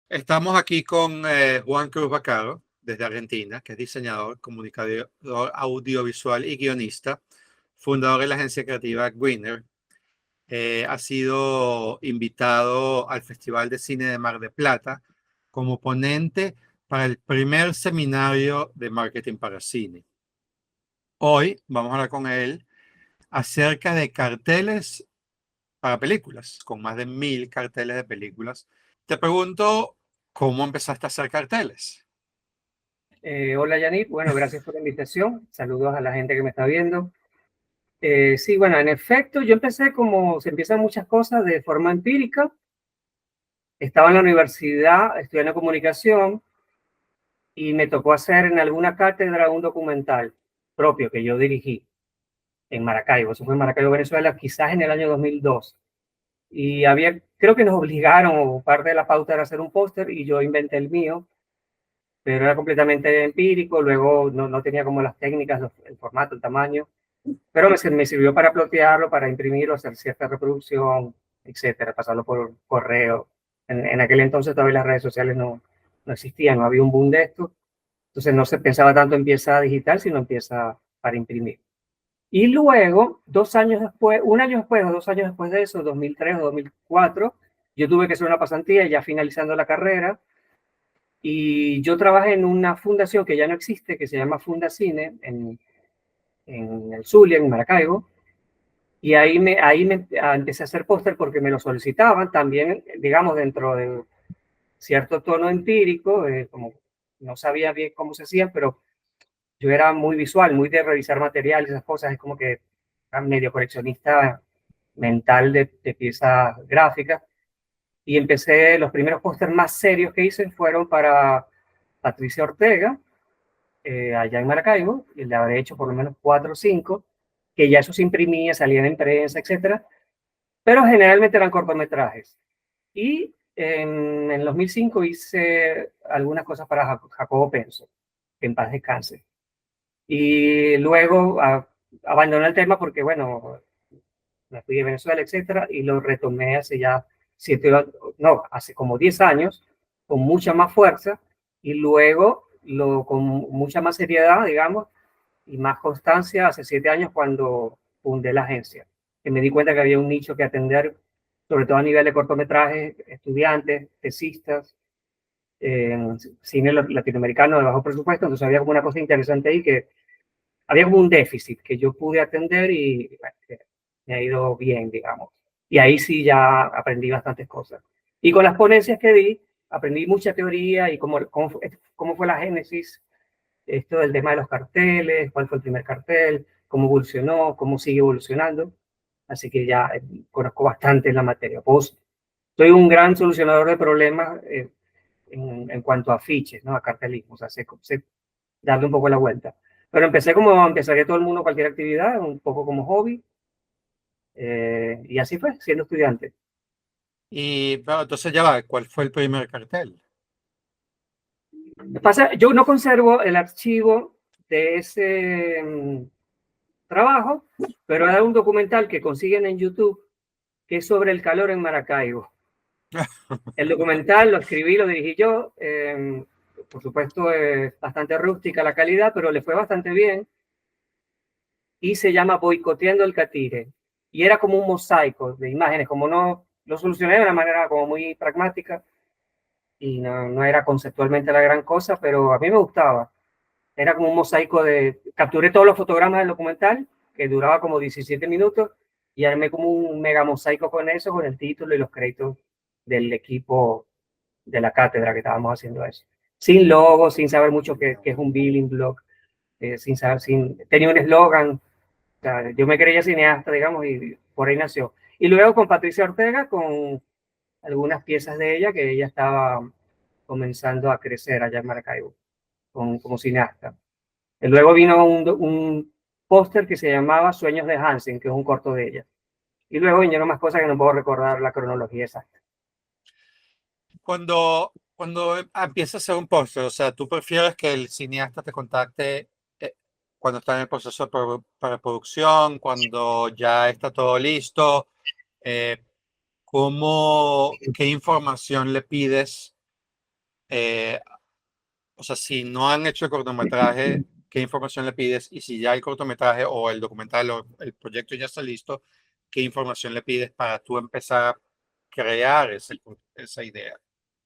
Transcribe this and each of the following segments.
Estamos aquí con Juan Cruz Bacaro, desde Argentina, que es diseñador, comunicador audiovisual y guionista, fundador de la agencia creativa Greener. Ha sido invitado al Festival de Cine de Mar de Plata como ponente para el primer seminario de marketing para cine. Hoy vamos a hablar con él acerca de carteles para películas, con más de 1000 carteles de películas. Te pregunto, ¿cómo empezaste a hacer carteles? Hola Yanit, bueno, gracias por la invitación. Saludos a la gente que me está viendo. Sí, bueno, en efecto, yo empecé como se empiezan muchas cosas de forma empírica. Estaba en la universidad estudiando comunicación y me tocó hacer en alguna cátedra un documental propio que yo dirigí en Maracaibo. Eso fue en Maracaibo, Venezuela, quizás en el año 2002. Y creo que nos obligaron, o parte de la pauta era hacer un póster y yo inventé el mío, pero era completamente empírico. Luego no tenía como las técnicas, el formato, el tamaño. Pero me sirvió para plotearlo, para imprimirlo, hacer cierta reproducción, etcétera, pasarlo por correo. En aquel entonces todavía las redes sociales no existían, no había un boom de esto. Entonces no se pensaba tanto en pieza digital, sino en pieza para imprimir. Y luego, 2 años después, un año después o 2 años después de eso, 2003 o 2004, yo tuve que hacer una pasantía ya finalizando la carrera. Y yo trabajé en una fundación que ya no existe, que se llama Fundacine, en el Zulia, en Maracaibo. Y ahí me empecé a hacer póster porque me lo solicitaban también, digamos, dentro de cierto tono empírico, como no sabía bien cómo se hacían, pero yo era muy visual, muy de revisar materiales, esas cosas, es como que era medio coleccionista mental de piezas gráficas. Y empecé, los primeros pósters más serios que hice fueron para Patricia Ortega, allá en Maracaibo, y le habré hecho por lo menos 4 o 5, que ya eso se imprimía, salían en prensa, etcétera, pero generalmente eran cortometrajes. Y en el 2005 hice algunas cosas para Jacobo Penso, que en paz descanse. Y luego abandoné el tema porque, bueno, me fui de Venezuela, etcétera, y lo retomé hace ya 7, no, hace como 10 años, con mucha más fuerza, y luego con mucha más seriedad, digamos, y más constancia hace 7 años cuando fundé la agencia, que me di cuenta que había un nicho que atender, sobre todo a nivel de cortometrajes, estudiantes, tesistas, cine latinoamericano de bajo presupuesto. Entonces había como una cosa interesante ahí, que había como un déficit que yo pude atender y bueno, me ha ido bien, digamos. Y ahí sí ya aprendí bastantes cosas. Y con las ponencias que di, aprendí mucha teoría y cómo fue la génesis, esto del tema de los carteles, cuál fue el primer cartel, cómo evolucionó, cómo sigue evolucionando. Así que ya conozco bastante en la materia. Pues soy un gran solucionador de problemas en cuanto a afiches, ¿no? A cartelismo, o sea, sé darle un poco la vuelta. Pero empecé como empezaría todo el mundo cualquier actividad, un poco como hobby, y así fue, siendo estudiante. Y bueno, entonces ya va, ¿cuál fue el primer cartel? Pasa, yo no conservo el archivo de ese trabajo, pero hay un documental que consiguen en YouTube que es sobre el calor en Maracaibo. El documental lo escribí, lo dirigí yo. Por supuesto, es bastante rústica la calidad, pero le fue bastante bien. Y se llama Boicoteando el Catire. Y era como un mosaico de imágenes, como no lo solucioné de una manera como muy pragmática y no era conceptualmente la gran cosa, pero a mí me gustaba. Era como un mosaico capturé todos los fotogramas del documental, que duraba como 17 minutos, y armé como un mega mosaico con eso, con el título y los créditos del equipo de la cátedra que estábamos haciendo eso. Sin logo, sin saber mucho qué es un billing blog, tenía un eslogan. O sea, yo me creía cineasta, digamos, y por ahí nació. Y luego con Patricia Ortega, con algunas piezas de ella, que ella estaba comenzando a crecer allá en Maracaibo, como cineasta. Y luego vino un póster que se llamaba Sueños de Hansen, que es un corto de ella. Y luego vinieron más cosas que no puedo recordar la cronología exacta. Cuando empiezas a hacer un póster, o sea, ¿tú prefieres que el cineasta te contacte cuando está en el proceso de preproducción, cuando ya está todo listo? ¿Qué información le pides o sea, si no han hecho el cortometraje, ¿qué información le pides? Y si ya el cortometraje o el documental o el proyecto ya está listo, ¿qué información le pides para tú empezar a crear esa idea?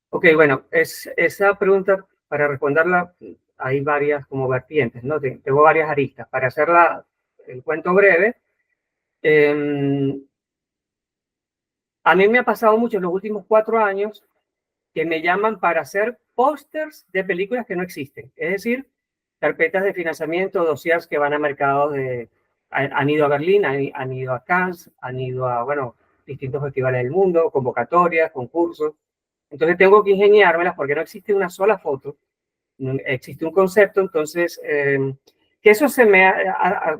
Ok, bueno, esa pregunta, para responderla, hay varias como vertientes, ¿no? Tengo varias aristas. Para hacerla, el cuento breve, eh, a mí me ha pasado mucho en los últimos 4 años que me llaman para hacer pósters de películas que no existen. Es decir, carpetas de financiamiento, dossiers que van a mercados han ido a Berlín, han ido a Cannes, han ido a, bueno, distintos festivales del mundo, convocatorias, concursos. Entonces tengo que ingeniármelas porque no existe una sola foto, no existe un concepto. Entonces, que eso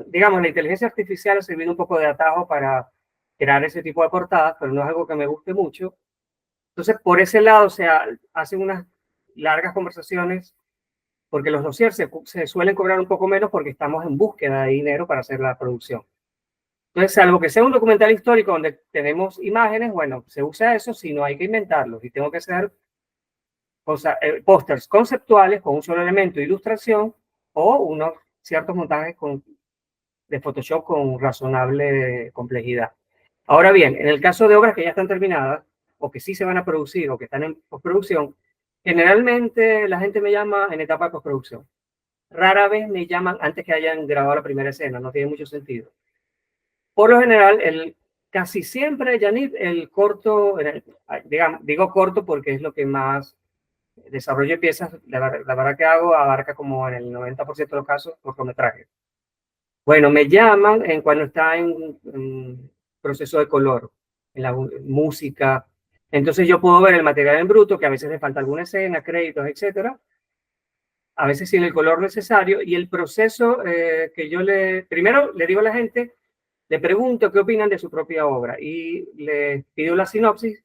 digamos, la inteligencia artificial ha servido un poco de atajo para crear ese tipo de portadas, pero no es algo que me guste mucho. Entonces, por ese lado, o sea, hacen unas largas conversaciones porque los dossiers se suelen cobrar un poco menos porque estamos en búsqueda de dinero para hacer la producción. Entonces, salvo que sea un documental histórico donde tenemos imágenes, bueno, se usa eso, si no hay que inventarlos. Y tengo que hacer pósters conceptuales con un solo elemento de ilustración o unos ciertos montajes de Photoshop con razonable complejidad. Ahora bien, en el caso de obras que ya están terminadas o que sí se van a producir o que están en postproducción, generalmente la gente me llama en etapa de postproducción. Rara vez me llaman antes que hayan grabado la primera escena, no tiene mucho sentido. Por lo general, casi siempre, Yanit, el corto, digamos, digo corto porque es lo que más desarrollo de piezas, la verdad que hago, abarca como en el 90% de los casos cortometrajes. Bueno, me llaman cuando está en proceso de color, en la música. Entonces yo puedo ver el material en bruto, que a veces le falta alguna escena, créditos, etcétera. A veces sin el color necesario. Y el proceso que primero le digo a la gente, le pregunto qué opinan de su propia obra y les pido la sinopsis,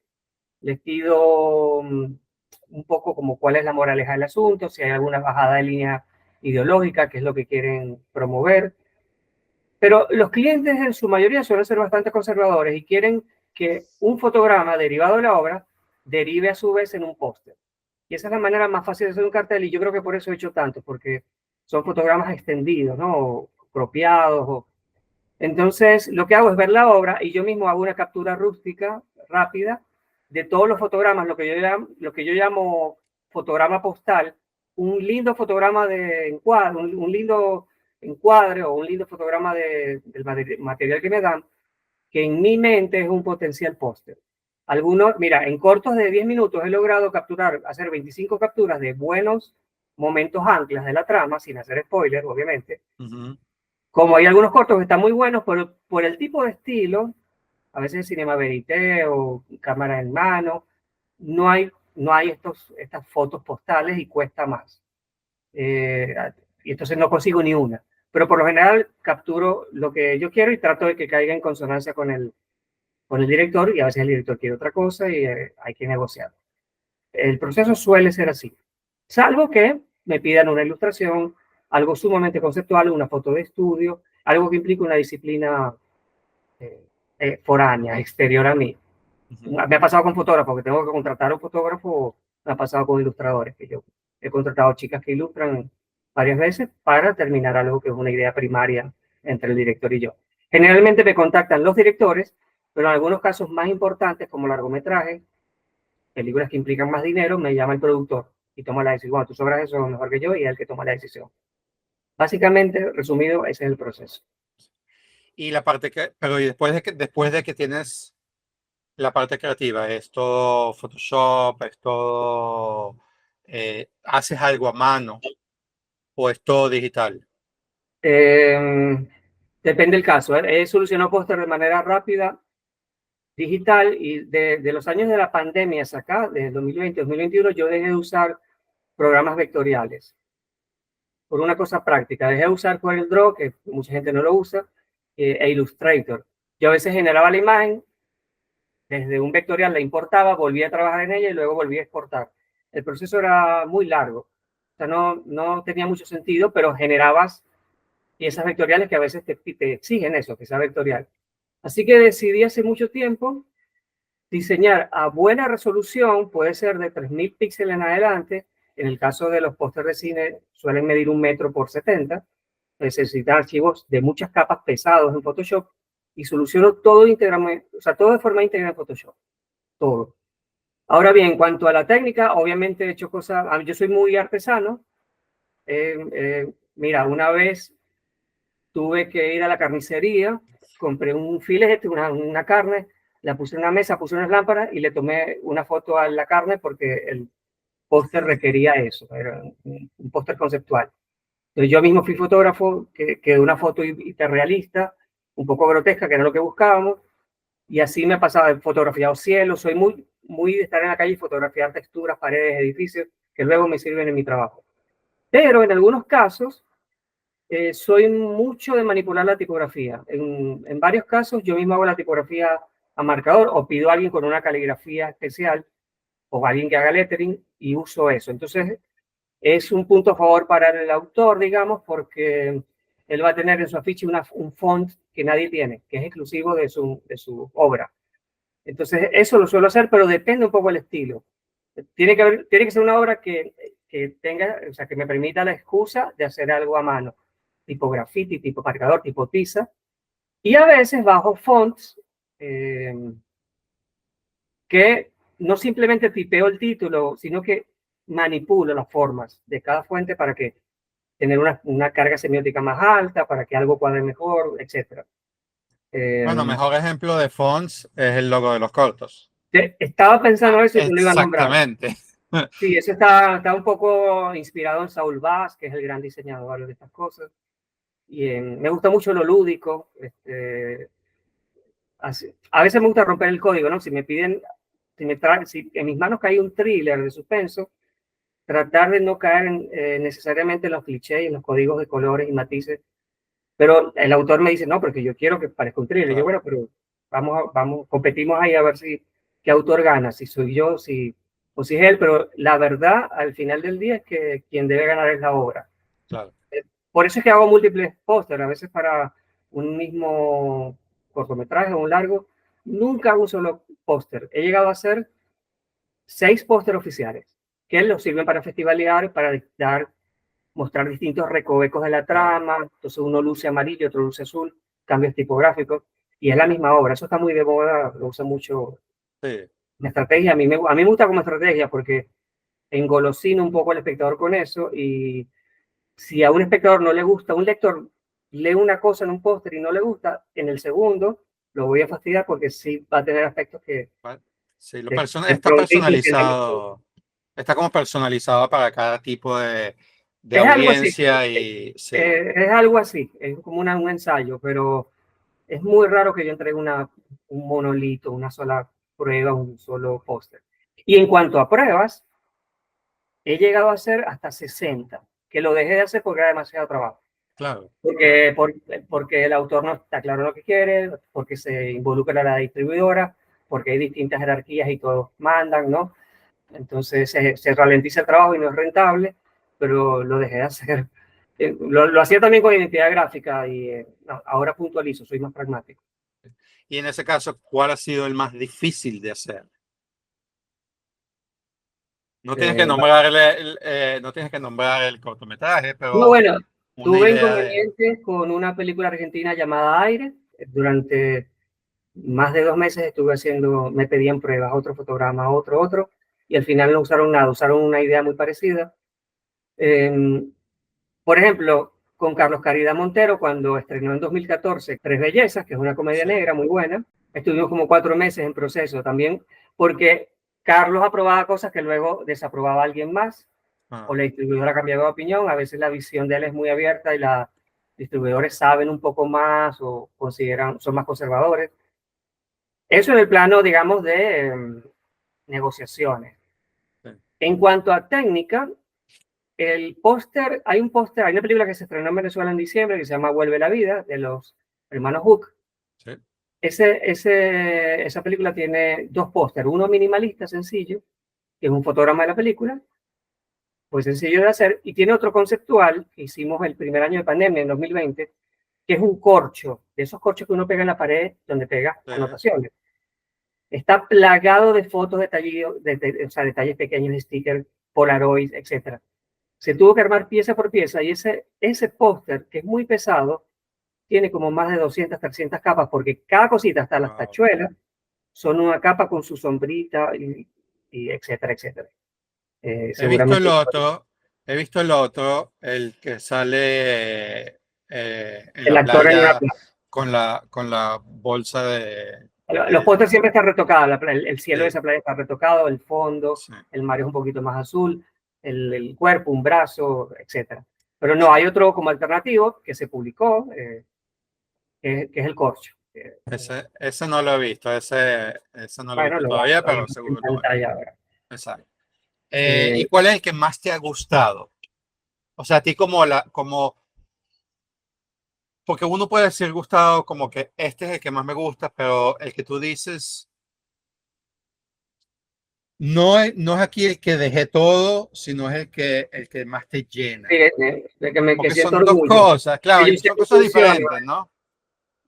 les pido un poco como cuál es la moraleja del asunto, si hay alguna bajada de línea ideológica, qué es lo que quieren promover. Pero los clientes en su mayoría suelen ser bastante conservadores y quieren que un fotograma derivado de la obra derive a su vez en un póster. Y esa es la manera más fácil de hacer un cartel y yo creo que por eso he hecho tanto, porque son fotogramas extendidos, ¿no? O copiados. Entonces, lo que hago es ver la obra y yo mismo hago una captura rústica, rápida, de todos los fotogramas, lo que yo llamo fotograma postal, un lindo fotograma de encuadre, un lindo encuadre o un lindo fotograma del material que me dan, que en mi mente es un potencial póster. Algunos, mira, en cortos de 10 minutos he logrado hacer 25 capturas de buenos momentos anclas de la trama, sin hacer spoiler, obviamente. Como hay algunos cortos que están muy buenos, pero por el tipo de estilo, a veces cinema verité o cámara en mano, no hay estas fotos postales y cuesta más. Y entonces no consigo ni una. Pero por lo general capturo lo que yo quiero y trato de que caiga en consonancia con el director, y a veces el director quiere otra cosa y hay que negociar. El proceso suele ser así, salvo que me pidan una ilustración, algo sumamente conceptual, una foto de estudio, algo que implique una disciplina foránea, exterior a mí. Me ha pasado con fotógrafos, que tengo que contratar a un fotógrafo, me ha pasado con ilustradores, que yo he contratado chicas que ilustran varias veces para terminar algo que es una idea primaria entre el director y yo. Generalmente me contactan los directores, pero en algunos casos más importantes, como largometrajes, películas que implican más dinero, me llama el productor y toma la decisión. Bueno, tú sabrás eso mejor que yo y es el que toma la decisión. Básicamente, resumido, ese es el proceso. Y la parte pero y después de que tienes la parte creativa, es todo Photoshop, es todo, haces algo a mano o es todo digital. Depende del caso. He solucionado póster de manera rápida, digital, y de los años de la pandemia hasta acá, de 2020, 2021, yo dejé de usar programas vectoriales por una cosa práctica. Dejé de usar CorelDRAW, que mucha gente no lo usa, e Illustrator. Yo a veces generaba la imagen, desde un vectorial la importaba, volvía a trabajar en ella y luego volvía a exportar. El proceso era muy largo, o sea, no tenía mucho sentido, pero generabas piezas vectoriales que a veces te exigen eso, que sea vectorial. Así que decidí hace mucho tiempo diseñar a buena resolución, puede ser de 3000 píxeles en adelante, En el caso de los pósters de cine, suelen medir 1 metro por 70. Necesitan archivos de muchas capas pesados en Photoshop y soluciono todo íntegramente, o sea, todo de forma íntegra en Photoshop. Todo. Ahora bien, en cuanto a la técnica, obviamente he hecho cosas, yo soy muy artesano. Mira, una vez tuve que ir a la carnicería, compré un filete, una carne, la puse en una mesa, puse unas lámparas y le tomé una foto a la carne porque el póster requería eso, era un póster conceptual. Entonces yo mismo fui fotógrafo, que quedó una foto hiperrealista, un poco grotesca, que era lo que buscábamos, y así me pasaba, he fotografiado cielos, soy muy de estar en la calle y fotografiar texturas, paredes, edificios, que luego me sirven en mi trabajo. Pero en algunos casos, soy mucho de manipular la tipografía. En varios casos yo mismo hago la tipografía a marcador o pido a alguien con una caligrafía especial o alguien que haga lettering y uso eso. Entonces es un punto a favor para el autor, digamos, porque él va a tener en su afiche un font que nadie tiene, que es exclusivo de su obra. Entonces eso lo suelo hacer, pero depende un poco del estilo. Tiene que ser una obra que tenga, o sea, que me permita la excusa de hacer algo a mano, tipo graffiti, tipo marcador, tipo tiza, y a veces bajo fonts que no simplemente tipeo el título, sino que manipulo las formas de cada fuente para que tener una carga semiótica más alta, para que algo cuadre mejor, etc. Bueno, mejor ejemplo de fonts es el logo de los cortos. Estaba pensando eso y te lo iba a nombrar. Exactamente. Sí, eso está un poco inspirado en Saul Bass, que es el gran diseñador de estas cosas. Y me gusta mucho lo lúdico. A veces me gusta romper el código, ¿no? Si me piden, si en mis manos cae un thriller de suspenso, tratar de no caer necesariamente en los clichés y en los códigos de colores y matices. Pero el autor me dice, no, porque yo quiero que parezca un thriller. Claro. Y yo, bueno, pero vamos, competimos ahí a ver qué autor gana, si soy yo, o si es él. Pero la verdad, al final del día, es que quien debe ganar es la obra. Claro. Por eso es que hago múltiples pósters, a veces para un mismo cortometraje o un largo. Nunca hago un solo póster. He llegado a hacer 6 pósteres oficiales, que los sirven para festivalear, para mostrar distintos recovecos de la trama. Entonces uno luce amarillo, otro luce azul, cambios tipográficos, y es la misma obra. Eso está muy de moda, lo usa mucho. Sí. La estrategia, a mí me gusta como estrategia porque engolosina un poco al espectador con eso, y si a un espectador no le gusta, un lector lee una cosa en un póster y no le gusta, en el segundo lo voy a fastidiar porque sí va a tener aspectos que Sí, está de personalizado, está como personalizado para cada tipo de es algo así, audiencia y sí. es algo así, es como un ensayo, pero es muy raro que yo entregue un monolito, una sola prueba, un solo póster. Y en cuanto a pruebas, he llegado a hacer hasta 60, que lo dejé de hacer porque era demasiado trabajo. Claro. Porque el autor no está claro lo que quiere, porque se involucra la distribuidora, porque hay distintas jerarquías y todos mandan, ¿no? Entonces se ralentiza el trabajo y no es rentable, pero lo dejé de hacer. Lo hacía también con identidad gráfica y ahora puntualizo, soy más pragmático. Y en ese caso, ¿cuál ha sido el más difícil de hacer? No tienes que no tienes que nombrar el cortometraje, No, pero bueno, una tuve idea de... inconvenientes con una película argentina llamada Aire. Durante más de 2 meses me pedían pruebas, otro fotograma, otro, y al final no usaron nada, usaron una idea muy parecida. Por ejemplo, con Carlos Caridad Montero, cuando estrenó en 2014 Tres Bellezas, que es una comedia Sí. negra muy buena, estuvimos como 4 meses en proceso también, porque Carlos aprobaba cosas que luego desaprobaba alguien más, o la distribuidora cambiaba de opinión. A veces la visión de él es muy abierta y los distribuidores saben un poco más o son más conservadores. Eso en el plano, digamos, de negociaciones. Sí. En cuanto a técnica, hay una película que se estrenó en Venezuela en diciembre que se llama Vuelve la vida, de los hermanos Hook. Sí. Esa película tiene 2 pósteres, uno minimalista, sencillo, que es un fotograma de la película, pues sencillo de hacer, y tiene otro conceptual que hicimos el primer año de pandemia, en 2020, que es un corcho, de esos corchos que uno pega en la pared donde pega anotaciones. Está plagado de fotos, o sea, detalles pequeños, stickers, Polaroid, etc. Se tuvo que armar pieza por pieza y ese póster, que es muy pesado, tiene como más de 200, 300 capas, porque cada cosita, hasta las Wow. tachuelas, son una capa con su sombrita y etcétera, etcétera. He visto Seguramente el otro, el que sale en el la actor en una playa plaza. con la bolsa Los pósters siempre están retocados, el cielo de sí, esa playa está retocado, el fondo, sí, el mar es un poquito más azul, el cuerpo, un brazo, etcétera. Pero no, sí. hay otro como alternativo que se publicó, que es el corcho. Ese no lo he visto, ese no lo he Bueno, visto lo todavía, lo pero vemos en seguro lo veré. pantalla ahora. Exacto. ¿Y Eh, cuál es el que más te ha gustado? O sea, a ti porque uno puede decir gustado como que este es el que más me gusta, pero el que tú dices, no es aquí el que dejé todo, sino es el que más te llena. que Porque siento son dos orgullo, cosas, que claro, yo y sé son que cosas funciona. diferentes, ¿no?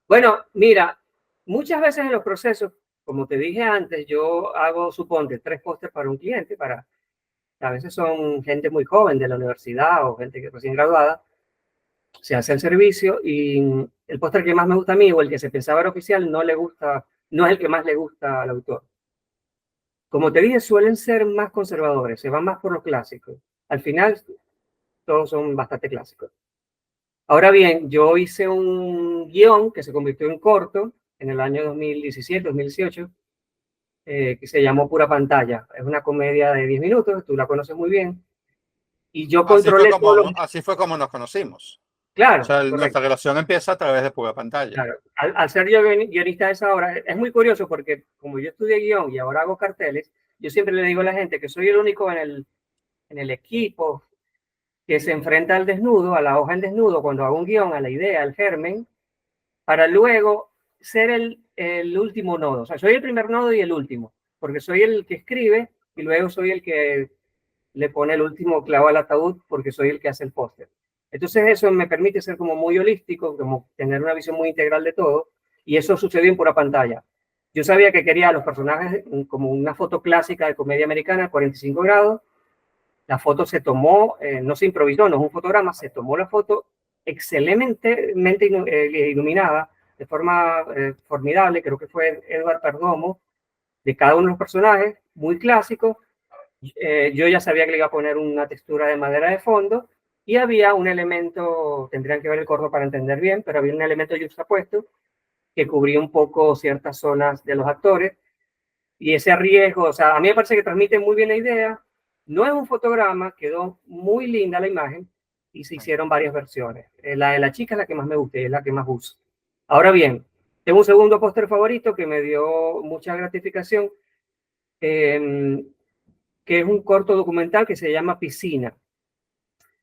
Bueno, mira, muchas veces en los procesos, como te dije antes, yo hago, suponte, 3 pósters para un cliente, a veces son gente muy joven de la universidad o gente que recién graduada, se hace el servicio y el póster que más me gusta a mí o el que se pensaba era oficial no le gusta, no es el que más le gusta al autor. Como te dije, suelen ser más conservadores, se van más por lo clásico. Al final, todos son bastante clásicos. Ahora bien, yo hice un guión que se convirtió en corto en el año 2017, 2018, que se llamó Pura Pantalla. Es una comedia de 10 minutos, tú la conoces muy bien. Y yo controlé todos los... Así fue como nos conocimos. O Claro, sea, nuestra correcto. relación empieza a través de pura pantalla. Claro. Al ser yo guionista de esa obra, es muy curioso porque como yo estudié guión y ahora hago carteles, yo siempre le digo a la gente que soy el único en el equipo que se enfrenta al desnudo, a la hoja en desnudo, cuando hago un guión, a la idea, al germen, para luego ser el último nodo. O sea, soy el primer nodo y el último, porque soy el que escribe y luego soy el que le pone el último clavo al ataúd porque soy el que hace el póster. Entonces eso me permite ser como muy holístico, como tener una visión muy integral de todo, y eso sucedió en pura pantalla. Yo sabía que quería a los personajes como una foto clásica de comedia americana, 45 grados. La foto se tomó, no se improvisó, no es un fotograma, se tomó la foto excelentemente iluminada, de forma formidable, creo que fue Edward Perdomo, de cada uno de los personajes, muy clásico. Yo ya sabía que le iba a poner una textura de madera de fondo y había un elemento, tendrían que ver el corto para entender bien, pero había un elemento juxtapuesto que cubría un poco ciertas zonas de los actores y ese riesgo, o sea, a mí me parece que transmite muy bien la idea, no es un fotograma, quedó muy linda la imagen y se hicieron varias versiones. La de la chica es la que más me gusta y es la que más uso. Ahora bien, tengo un segundo póster favorito que me dio mucha gratificación, eh, que es un corto documental que se llama Piscina.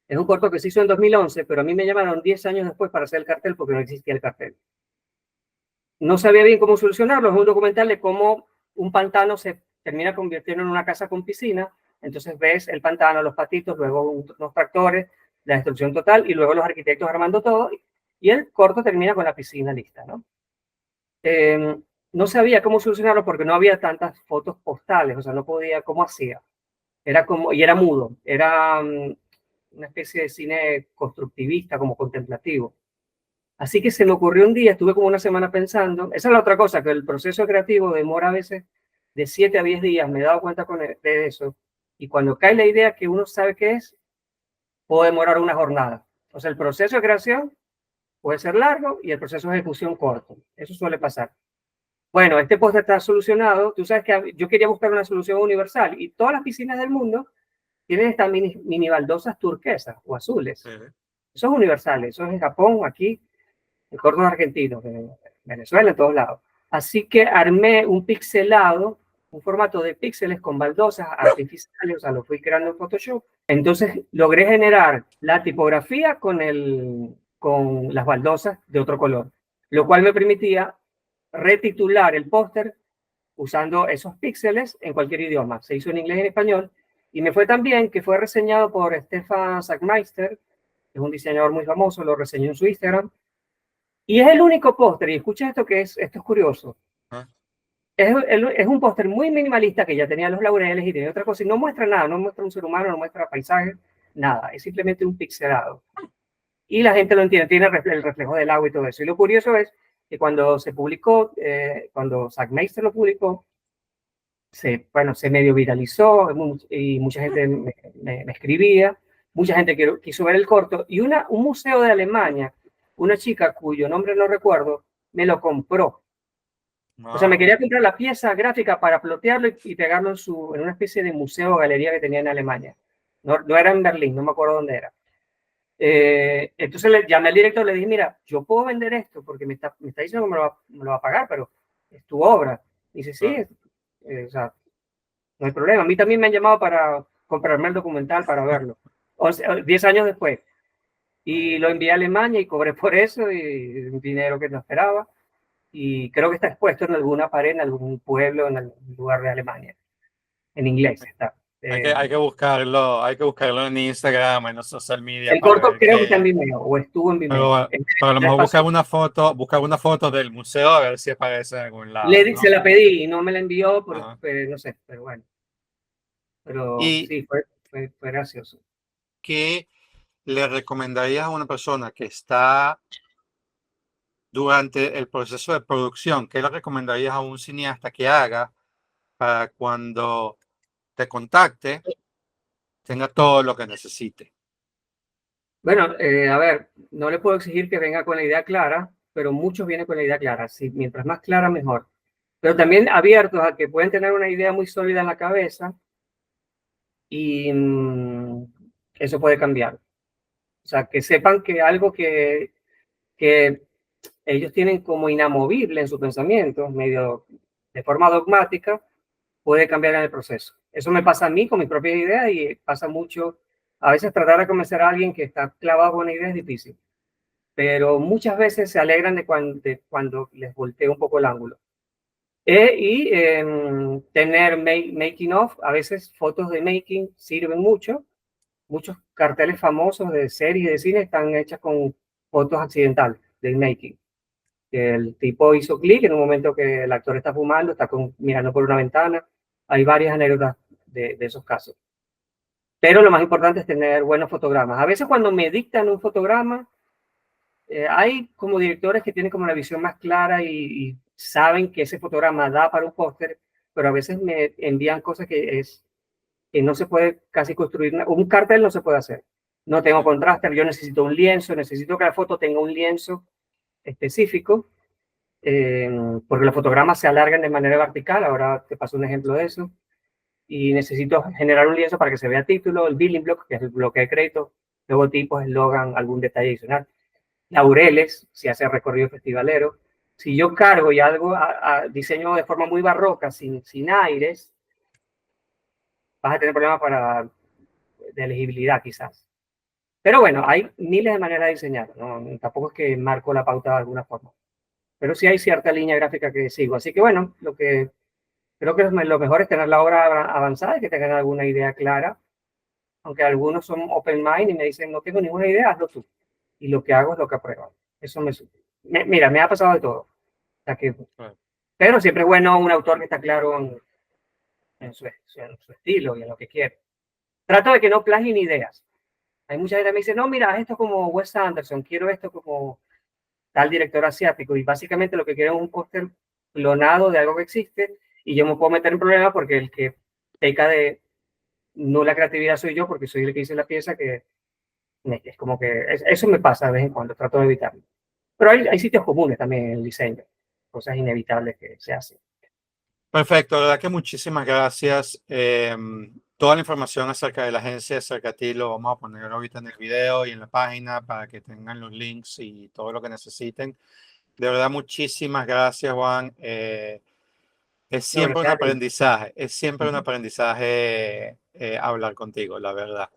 Es un corto que se hizo en 2011, pero a mí me llamaron 10 años después para hacer el cartel porque no existía el cartel. No sabía bien cómo solucionarlo. Es un documental de cómo un pantano se termina convirtiendo en una casa con piscina. Entonces ves el pantano, los patitos, luego unos tractores, la destrucción total y luego los arquitectos armando todo. Y el corto termina con la piscina lista, ¿no? Eh, no sabía cómo solucionarlo porque no había tantas fotos postales, o sea, no podía, ¿cómo hacía? Era como, y era mudo, era una especie de cine constructivista, como contemplativo. Así que se me ocurrió un día, estuve como una semana pensando, esa es la otra cosa, que el proceso creativo demora a veces de 7 a 10 días, me he dado cuenta de eso, y cuando cae la idea que uno sabe qué es, puede demorar una jornada. O sea, el proceso de creación puede ser largo y el proceso de ejecución corto, eso suele pasar. Bueno, este póster está solucionado, tú sabes que yo quería buscar una solución universal y todas las piscinas del mundo tienen estas mini baldosas turquesas o azules. Eso es universal, eso es en Japón, aquí, en cortos argentinos, en Venezuela, en todos lados. Así que armé un pixelado, un formato de píxeles con baldosas artificiales, o sea, lo fui creando en Photoshop. Entonces logré generar la tipografía con las baldosas de otro color, lo cual me permitía retitular el póster usando esos píxeles en cualquier idioma. Se hizo en inglés y en español. Y me fue tan bien que fue reseñado por Stefan Sackmeister, que es un diseñador muy famoso, lo reseñó en su Instagram. Y es el único póster, y escucha esto esto es curioso, ¿Ah? es un póster muy minimalista que ya tenía los laureles y tenía otra cosa y no muestra nada, no muestra un ser humano, no muestra paisaje, nada, es simplemente un pixelado. Y la gente lo entiende, tiene el reflejo del agua y todo eso. Y lo curioso es que cuando se publicó, cuando Zack Meister lo publicó, bueno, se medio viralizó y mucha gente me escribía, mucha gente quiso ver el corto y un museo de Alemania, una chica cuyo nombre no recuerdo, me lo compró. O sea, me Wow. quería comprar la pieza gráfica para plotearlo y pegarlo en una especie de museo o galería que tenía en Alemania. No era en Berlín, no me acuerdo dónde era. Entonces le llamé al director, le dije, mira, yo puedo vender esto porque me está diciendo que me lo va a pagar, pero es tu obra. Y dice, sí, Claro. o sea, no hay problema. A mí también me han llamado para comprarme el documental para verlo. 10 años después. Y lo envié a Alemania y cobré por eso y un dinero que no esperaba. Y creo que está expuesto en alguna pared, en algún pueblo, en algún lugar de Alemania. En inglés está. Hay que buscarlo en Instagram, en los social media El para corto ver creo que está en qué. Vimeo o estuvo en Vimeo. Pero a lo mejor buscar una foto del museo a ver si aparece en algún lado, Se ¿no? la pedí y no me la envió, Ajá. no sé, pero bueno. Pero ¿Y sí, fue gracioso. qué le recomendarías a una persona que está durante el proceso de producción? ¿Qué le recomendarías a un cineasta que haga para cuando te contacte tenga todo lo que necesite? Bueno, a ver, no le puedo exigir que venga con la idea clara, pero muchos vienen con la idea clara. Sí, mientras más clara, mejor. Pero también abiertos a que pueden tener una idea muy sólida en la cabeza y eso puede cambiar. O sea, que sepan que algo que ellos tienen como inamovible en su pensamiento, medio de forma dogmática, puede cambiar en el proceso. Eso me pasa a mí con mis propias ideas y pasa mucho. A veces tratar de convencer a alguien que está clavado con una idea es difícil, pero muchas veces se alegran de cuando les volteo un poco el ángulo. Tener making of, a veces fotos de making sirven mucho. Muchos carteles famosos de series de cine están hechas con fotos accidentales del making. El tipo hizo clic en un momento que el actor está fumando, está mirando por una ventana. Hay varias anécdotas de esos casos. Pero lo más importante es tener buenos fotogramas. A veces cuando me dictan un fotograma, hay como directores que tienen como una visión más clara y saben que ese fotograma da para un póster, pero a veces me envían cosas que no se puede casi construir. Un cartel no se puede hacer. No tengo Sí, contraste, yo necesito un lienzo, necesito que la foto tenga un lienzo específico, porque los fotogramas se alargan de manera vertical. Ahora te paso un ejemplo de eso. Y necesito generar un lienzo para que se vea título, el billing block, que es el bloque de crédito, logotipos, eslogan, algún detalle adicional. Laureles, si hace recorrido festivalero. Si yo cargo y algo diseño de forma muy barroca, sin aires, vas a tener problemas de elegibilidad quizás. Pero bueno, hay miles de maneras de diseñar, ¿no? Tampoco es que marco la pauta de alguna forma. Pero sí hay cierta línea gráfica que sigo. Así que bueno, creo que lo mejor es tener la obra avanzada y que tengan alguna idea clara, aunque algunos son open mind y me dicen, no tengo ninguna idea, hazlo tú. Y lo que hago es lo que apruebo. Eso mira, me ha pasado de todo. O sea que, claro. pero siempre es bueno un autor que está claro en su estilo y en lo que quiere. Trato de que no plagien ideas. Hay mucha gente que me dice, no, mira, esto como Wes Anderson, quiero esto como tal director asiático. Y básicamente lo que quiero es un póster clonado de algo que existe y yo me puedo meter en problemas porque el que peca de nula creatividad soy yo porque soy el que hice la pieza que es como que eso me pasa de vez en cuando, trato de evitarlo. Pero hay sitios comunes también en el diseño, cosas inevitables que se hacen. Perfecto, la verdad que muchísimas gracias. Toda la información acerca de la agencia, acerca de ti, lo vamos a poner ahorita en el video y en la página para que tengan los links y todo lo que necesiten. De verdad, muchísimas gracias, Juan. Es No, siempre un gracias a ti. aprendizaje, es siempre un aprendizaje hablar contigo, la verdad.